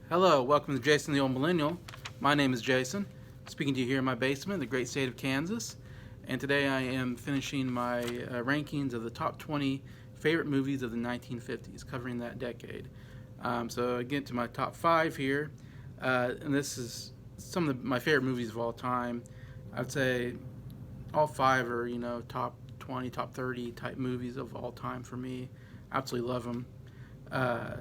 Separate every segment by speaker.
Speaker 1: Hello, welcome to Jason the Old Millennial. My name is Jason, speaking to you here in my basement in the great state of Kansas. And today I am finishing my rankings of the top 20 favorite movies of the 1950s, covering that decade. So I get to my top 5 here, and this is some of my favorite movies of all time. I'd say all 5 are, top 20, top 30 type movies of all time for me. Absolutely love them. Uh,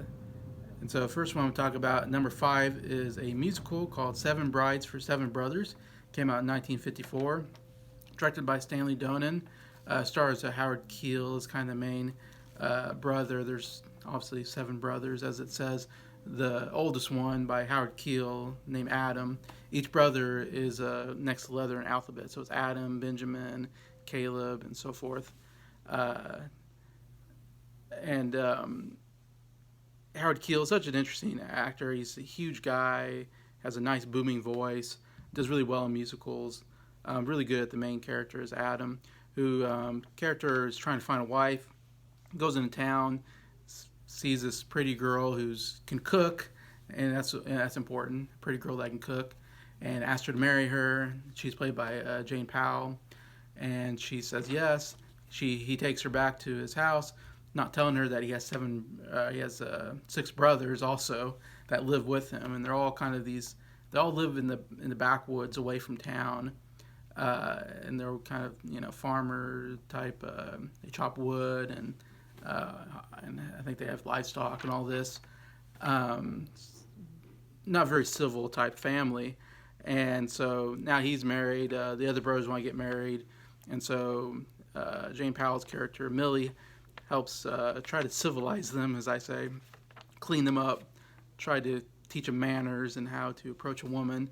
Speaker 1: and so, first one I'm going to talk about, number 5, is a musical called Seven Brides for Seven Brothers. Came out in 1954. Directed by Stanley Donen. Stars Howard Keel is kind of the main brother. There's obviously 7 brothers, as it says. The oldest one by Howard Keel, named Adam. Each brother is next letter in alphabet. So it's Adam, Benjamin, Caleb, and so forth. Uh, and Howard Keel is such an interesting actor. He's a huge guy, has a nice booming voice, does really well in musicals. Really good at the main character is Adam, who character is trying to find a wife, goes into town, sees this pretty girl who can cook, and that's important. Pretty girl that can cook, and asks her to marry her. She's played by Jane Powell, and she says yes. He takes her back to his house, not telling her that he has 6 brothers also that live with him, and they're all kind of these. They all live in the backwoods away from town, and they're kind of farmer type. They chop wood and I think they have livestock and all this. Not very civil type family, and so now he's married. The other brothers want to get married, and so Jane Powell's character Millie helps try to civilize them, as I say, clean them up, try to teach them manners and how to approach a woman,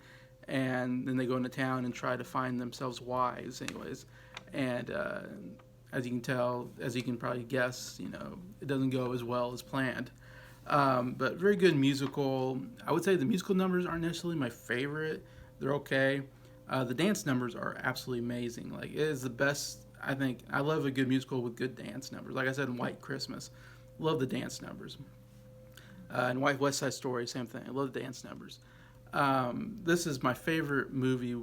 Speaker 1: and then they go into town and try to find themselves wives, anyways. And as you can tell, as you can probably guess, it doesn't go as well as planned. But very good musical. I would say the musical numbers aren't necessarily my favorite. They're okay. The dance numbers are absolutely amazing. Like, it is the best. I think I love a good musical with good dance numbers. Like I said in White Christmas, love the dance numbers. And West Side Story, same thing. I love the dance numbers. This is my favorite movie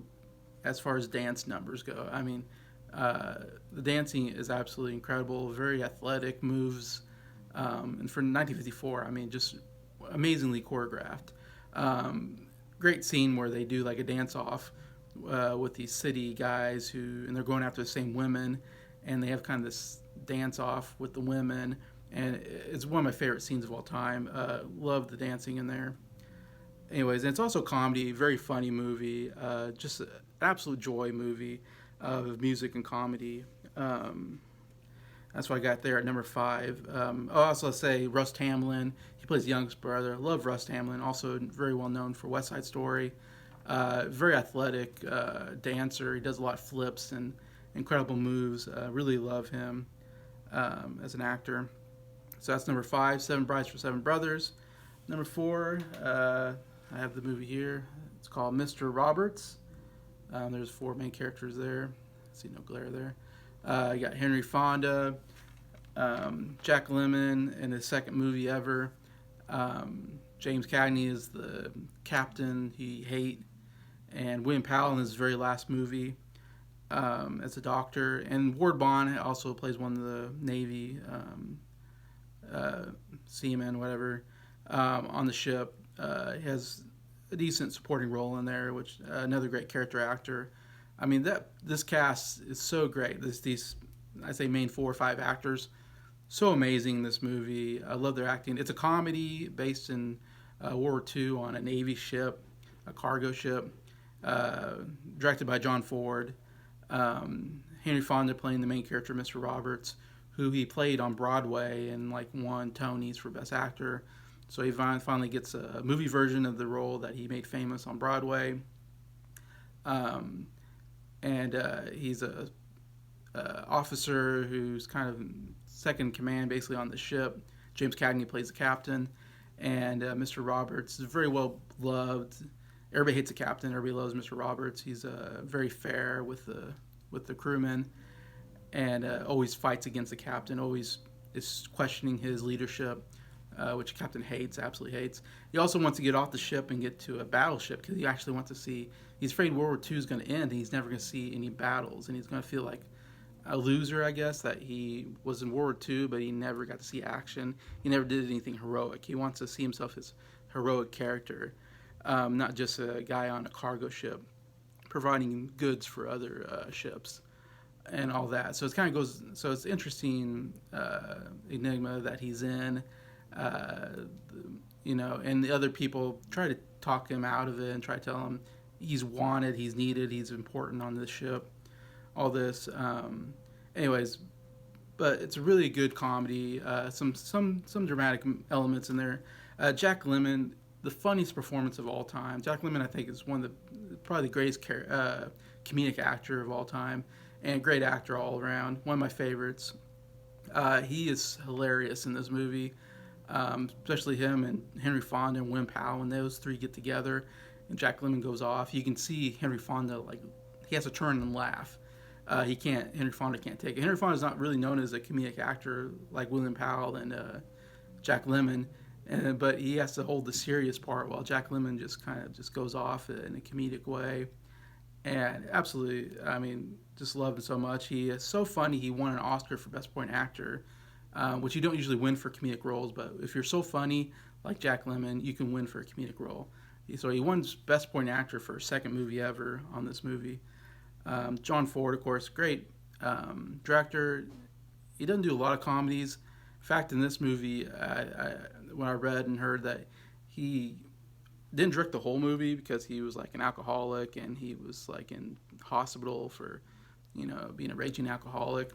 Speaker 1: as far as dance numbers go. I mean, the dancing is absolutely incredible. Very athletic moves, and for 1954, I mean, just amazingly choreographed. Great scene where they do like a dance off with these city guys and they're going after the same women, and they have kind of this dance off with the women, and it's one of my favorite scenes of all time. Love the dancing in there. Anyways, and it's also comedy, very funny movie, just an absolute joy movie of music and comedy. That's what I got there at number 5. I'll also say Russ Hamlin. He plays the youngest brother. Love Russ Hamlin. Also very well known for West Side Story. Very athletic dancer. He does a lot of flips and incredible moves. Really love him as an actor. So that's number 5, Seven Brides for Seven Brothers. Number 4, I have the movie here. It's called Mr. Roberts. There's 4 main characters there. See no glare there. You got Henry Fonda, Jack Lemmon in his second movie ever. James Cagney is the captain he hate, and William Powell in his very last movie as a doctor. And Ward Bond also plays one of the Navy seamen, whatever, on the ship. He has a decent supporting role in there, which another great character actor. I mean, this cast is so great. These I say main 4 or 5 actors, so amazing in this movie. I love their acting. It's a comedy based in World War II on a Navy ship, a cargo ship, directed by John Ford. Henry Fonda playing the main character, Mr. Roberts, who he played on Broadway and won Tonys for Best Actor. So he finally gets a movie version of the role that he made famous on Broadway. And he's a officer who's kind of second in command basically on the ship. James Cagney plays the captain, and Mr. Roberts is very well loved. Everybody hates the captain. Everybody loves Mr. Roberts. He's very fair with the crewmen, and always fights against the captain. Always is questioning his leadership. which Captain hates, absolutely hates. He also wants to get off the ship and get to a battleship because he actually wants to see. He's afraid World War II is going to end and he's never going to see any battles, and he's going to feel like a loser, I guess, that he was in World War II, but he never got to see action. He never did anything heroic. He wants to see himself as a heroic character, not just a guy on a cargo ship providing goods for other ships and all that. So it kind of goes. So it's interesting enigma that he's in. Uh, and the other people try to talk him out of it and try to tell him he's wanted, he's needed, he's important on this ship. All this, anyways, but it's a really good comedy. Some dramatic elements in there. Jack Lemmon, the funniest performance of all time. Jack Lemmon, I think, is one of the probably the greatest comedic actor of all time, and great actor all around. One of my favorites. He is hilarious in this movie, especially him and Henry Fonda and Win Powell when those three get together, and Jack Lemmon goes off. You can see Henry Fonda like he has to turn and laugh. He can't. Henry Fonda can't take it. Henry Fonda is not really known as a comedic actor like William Powell and Jack Lemmon, but he has to hold the serious part while Jack Lemmon just kind of just goes off in a comedic way. And absolutely, I mean, just love him so much. He is so funny. He won an Oscar for Best Supporting Actor, which you don't usually win for comedic roles. But if you're so funny like Jack Lemmon, you can win for a comedic role. So he won Best Supporting Actor for a second movie ever on this movie. John Ford, of course, great director. He doesn't do a lot of comedies. In fact, in this movie, when I read and heard that he didn't direct the whole movie because he was like an alcoholic and he was like in hospital for, being a raging alcoholic.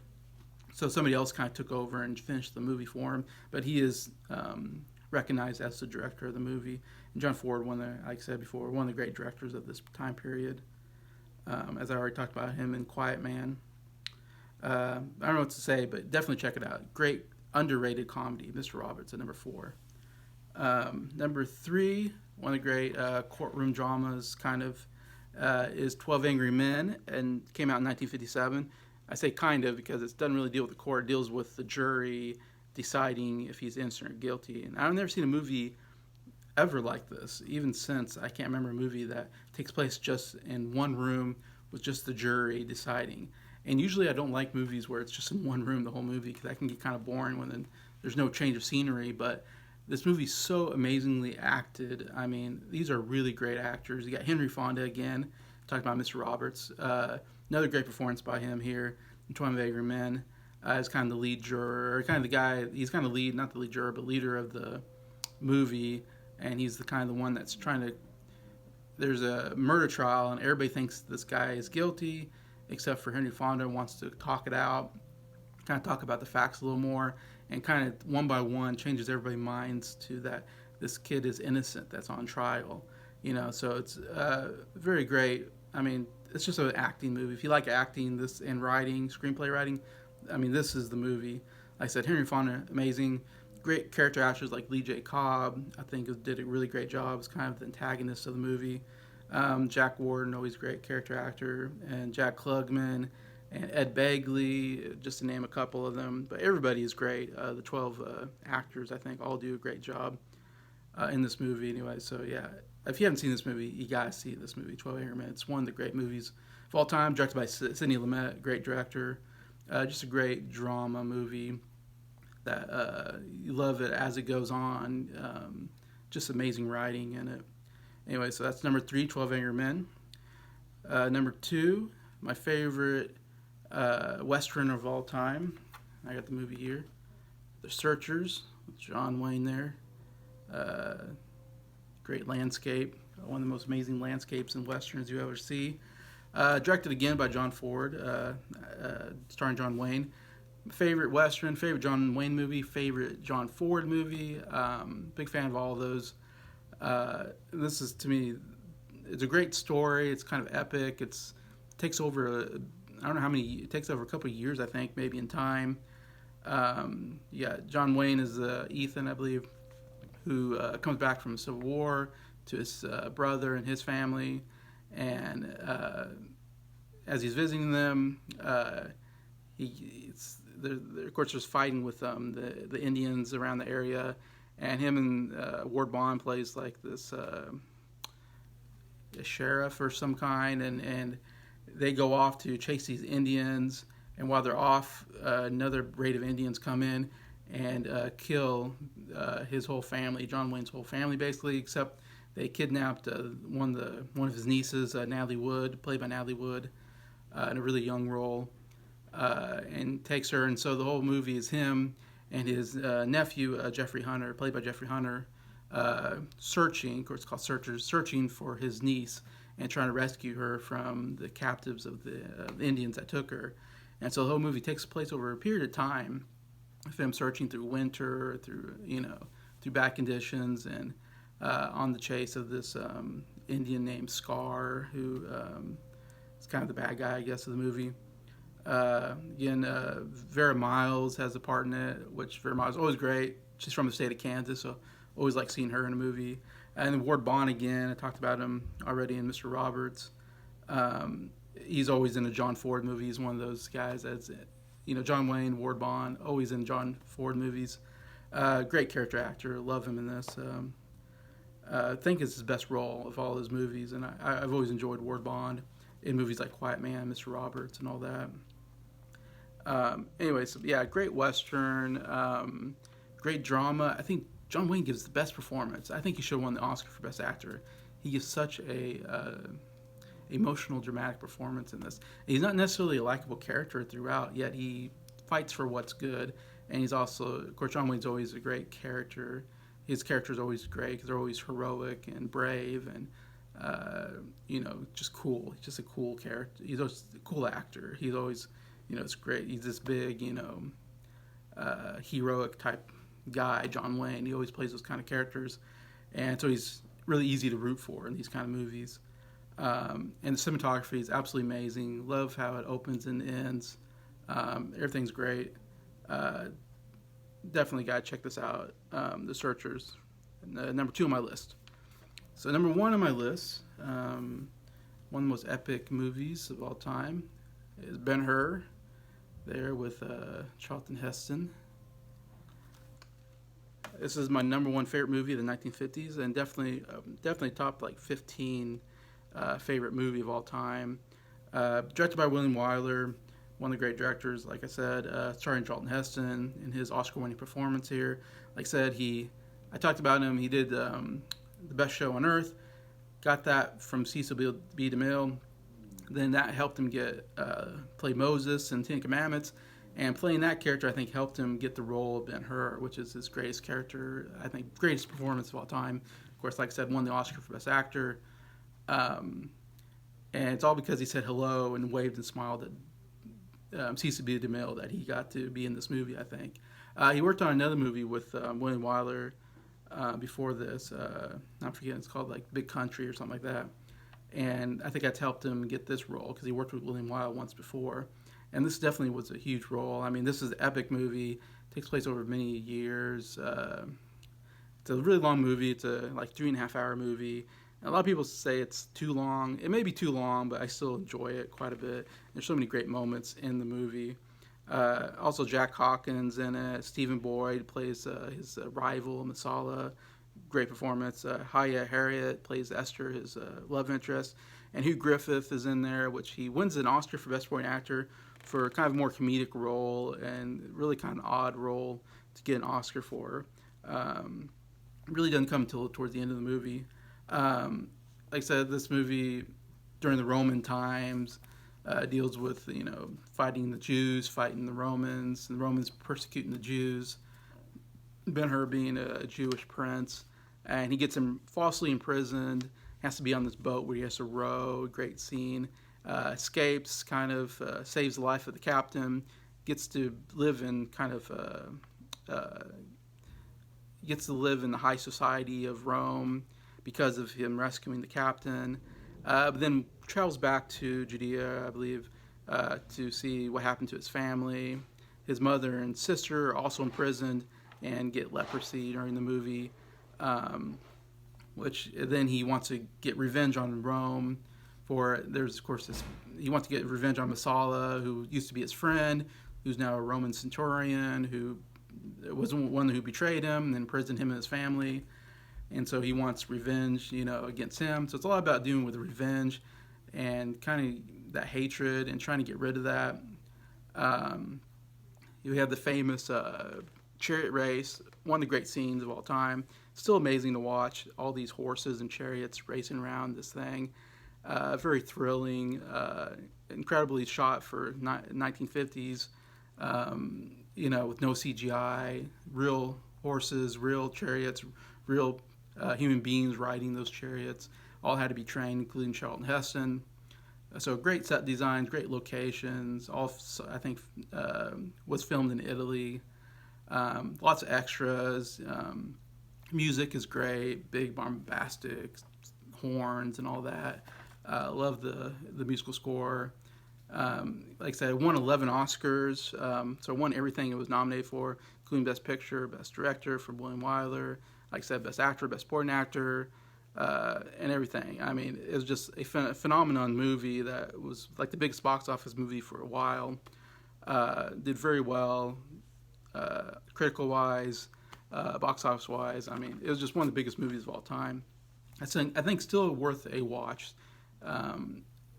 Speaker 1: So somebody else kind of took over and finished the movie for him. But he is recognized as the director of the movie. And John Ford, like I said before, one of the great directors of this time period. As I already talked about him in Quiet Man. I don't know what to say, but definitely check it out. Great underrated comedy, Mr. Roberts at number 4. Number 3, one of the great courtroom dramas kind of is 12 Angry Men, and came out in 1957. I say kind of because it doesn't really deal with the court. It deals with the jury deciding if he's innocent or guilty. And I've never seen a movie ever like this, even since I can't remember a movie that takes place just in one room with just the jury deciding. And usually I don't like movies where it's just in one room the whole movie because that can get kind of boring when there's no change of scenery. But this movie's so amazingly acted. I mean, these are really great actors. You got Henry Fonda again, talking about Mr. Roberts. Another great performance by him here in 12 Angry Men as kind of the lead juror, kind of the guy. He's kind of lead, not the lead juror, but leader of the movie. And he's the kind of the one that's trying to. There's a murder trial, and everybody thinks this guy is guilty, except for Henry Fonda wants to talk it out, kind of talk about the facts a little more, and kind of one by one changes everybody's minds to that this kid is innocent that's on trial. So it's very great. I mean, it's just an acting movie. If you like acting, this and writing, screenplay writing, I mean, this is the movie. Like I said, Henry Fonda, amazing. Great character actors like Lee J. Cobb, I think, did a really great job as kind of the antagonist of the movie. Jack Warden, always great character actor, and Jack Klugman, and Ed Begley, just to name a couple of them. But everybody is great. The 12 actors, I think, all do a great job in this movie anyway. So, yeah, if you haven't seen this movie, you got to see this movie, 12 Angry Men. It's one of the great movies of all time, directed by Sidney Lumet, great director. Just a great drama movie that you love it as it goes on. Just amazing writing in it. Anyway, so that's number 3, 12 Angry Men. Number 2, my favorite Western of all time. I got the movie here. The Searchers, with John Wayne there. Great landscape. One of the most amazing landscapes in Westerns you ever see. Directed again by John Ford, starring John Wayne. Favorite Western, favorite John Wayne movie, favorite John Ford movie. Big fan of all of those. This is, to me, it's a great story. It's kind of epic. It takes over, I don't know how many, it takes over a couple of years, I think, maybe in time. John Wayne is Ethan, I believe, who comes back from the Civil War to his brother and his family. And as he's visiting them, of course, there's fighting with the Indians around the area, and him and Ward Bond plays like this a sheriff or some kind, and they go off to chase these Indians. And while they're off, another raid of Indians come in and kill his whole family, John Wayne's whole family, basically. Except they kidnapped one of his nieces, Natalie Wood, played by Natalie Wood, in a really young role, and takes her. And so the whole movie is him and his nephew, Jeffrey Hunter, played by Jeffrey Hunter, searching, of course, it's called Searchers, searching for his niece and trying to rescue her from the captives of the Indians that took her. And so the whole movie takes place over a period of time of him searching through winter, through bad conditions, and on the chase of this Indian named Scar, who is kind of the bad guy, I guess, of the movie. Again, Vera Miles has a part in it, which Vera Miles is always great. She's from the state of Kansas, so always like seeing her in a movie. And then Ward Bond again, I talked about him already in Mr. Roberts. He's always in a John Ford movie. He's one of those guys that's, John Wayne, Ward Bond, always in John Ford movies. Great character actor. Love him in this. I think it's his best role of all his movies, and I've always enjoyed Ward Bond in movies like Quiet Man, Mr. Roberts, and all that. Anyways, yeah, great Western, great drama. I think John Wayne gives the best performance. I think he should have won the Oscar for Best Actor. He gives such a emotional, dramatic performance in this. He's not necessarily a likable character throughout, yet he fights for what's good. And he's also, of course, John Wayne's always a great character. His character's always great because they're always heroic and brave and, just cool. He's just a cool character. He's always a cool actor. He's always, it's great. He's this big, heroic type guy, John Wayne. He always plays those kind of characters. And so he's really easy to root for in these kind of movies. And the cinematography is absolutely amazing. Love how it opens and ends. Everything's great. Definitely got to check this out. The Searchers, number 2 on my list. So number 1 on my list, one of the most epic movies of all time, is Ben-Hur. There with Charlton Heston. This is my number 1 favorite movie of the 1950s, and definitely top 15 favorite movie of all time. Directed by William Wyler, one of the great directors, like I said, starring Charlton Heston in his Oscar-winning performance here. Like I said, I talked about him. He did The Best Show on Earth, got that from Cecil B. DeMille. Then that helped him play Moses in Ten Commandments. And playing that character, I think, helped him get the role of Ben-Hur, which is his greatest character, I think, greatest performance of all time. Of course, like I said, won the Oscar for Best Actor. And it's all because he said hello and waved and smiled at Cecil B. DeMille that he got to be in this movie, I think. He worked on another movie with William Wyler before this. I'm forgetting, it's called Big Country or something like that. And I think that's helped him get this role because he worked with William Wyler once before. And this definitely was a huge role. I mean, this is an epic movie. It takes place over many years. It's a really long movie. It's a 3.5-hour movie. And a lot of people say it's too long. It may be too long, but I still enjoy it quite a bit. There's so many great moments in the movie. Also, Jack Hawkins in it. Stephen Boyd plays his rival, Masala. Great performance. Haya Harriet plays Esther, his love interest. And Hugh Griffith is in there, which he wins an Oscar for Best Supporting Actor for kind of a more comedic role and really kind of odd role to get an Oscar for. Really doesn't come until towards the end of the movie. Like I said, this movie during the Roman times deals with fighting the Jews, fighting the Romans persecuting the Jews. Ben-Hur being a Jewish prince, and he gets him falsely imprisoned. Has to be on this boat where he has to row. Great scene. Escapes, kind of saves the life of the captain. Gets to live in the high society of Rome because of him rescuing the captain. But then travels back to Judea, I believe, to see what happened to his family. His mother and sister are also imprisoned and get leprosy during the movie, which then he wants to get revenge on Rome. He wants to get revenge on Masala, who used to be his friend, who's now a Roman centurion, who was the one who betrayed him and imprisoned him and his family, and so he wants revenge, against him. So it's a lot about dealing with revenge and kind of that hatred and trying to get rid of that. Um, you have the famous chariot race, one of the great scenes of all time. Still amazing to watch, all these horses and chariots racing around this thing. Very thrilling, incredibly shot for 1950s, with no CGI, real horses, real chariots, real human beings riding those chariots. All had to be trained, including Charlton Heston. So great set designs, great locations. All I think was filmed in Italy. Lots of extras. Music is great, big bombastic horns and all that. Love the musical score. Like I said, it won 11 Oscars, so it won everything it was nominated for, including Best Picture, Best Director for William Wyler, like I said, Best Actor, Best Supporting Actor, and everything. I mean, it was just a phenomenon movie that was like the biggest box office movie for a while. Did very well, critical-wise, box office-wise. I mean, it was just one of the biggest movies of all time. I think still worth a watch. Like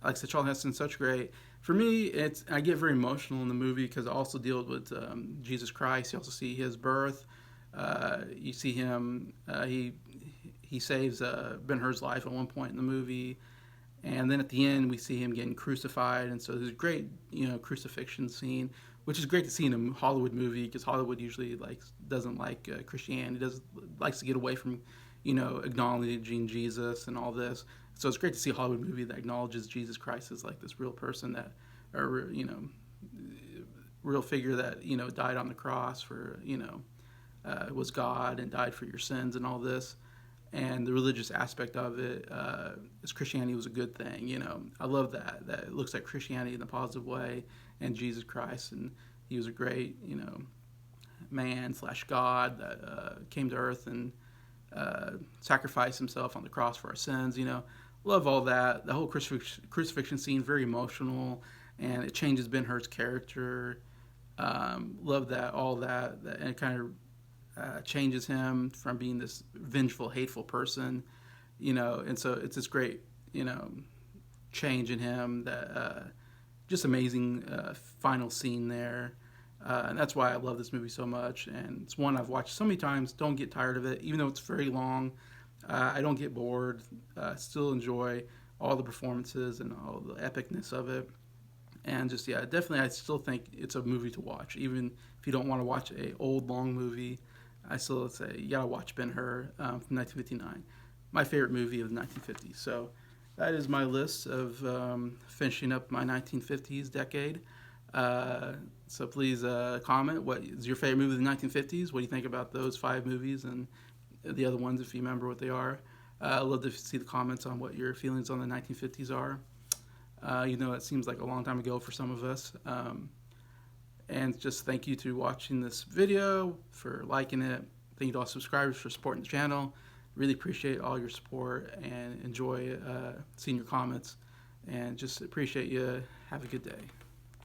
Speaker 1: I said, Charlton Heston's such great. For me, I get very emotional in the movie because I also deal with Jesus Christ. You also see his birth. You see him. He saves BenHur's life at one point in the movie, and then at the end we see him getting crucified. And so there's a great crucifixion scene, which is great to see in a Hollywood movie because Hollywood usually doesn't like Christianity. Likes to get away from acknowledging Jesus and all this. So it's great to see a Hollywood movie that acknowledges Jesus Christ as like this real person real figure that died on the cross for was God and died for your sins and all this. And the religious aspect of it, is Christianity was a good thing. I love that it looks at Christianity in a positive way and Jesus Christ, and he was a great man / God that came to earth and sacrificed himself on the cross for our sins. Love all that. The whole crucifixion scene, very emotional, and it changes Ben-Hur's character. Love that, all that, and it kind of changes him from being this vengeful, hateful person, and so it's this great, change in him that just amazing final scene there. And that's why I love this movie so much, and it's one I've watched so many times, don't get tired of it, even though it's very long. I don't get bored, still enjoy all the performances and all the epicness of it. And just, definitely I still think it's a movie to watch, even if you don't want to watch a old, long movie. I still say you gotta watch Ben-Hur from 1959, my favorite movie of the 1950s. So that is my list of finishing up my 1950s decade. So please comment what is your favorite movie of the 1950s. What do you think about those 5 movies and the other ones if you remember what they are. I'd love to see the comments on what your feelings on the 1950s are. It seems like a long time ago for some of us. And just thank you to watching this video, for liking it. Thank you to all subscribers for supporting the channel. Really appreciate all your support and enjoy seeing your comments. And just appreciate you. Have a good day.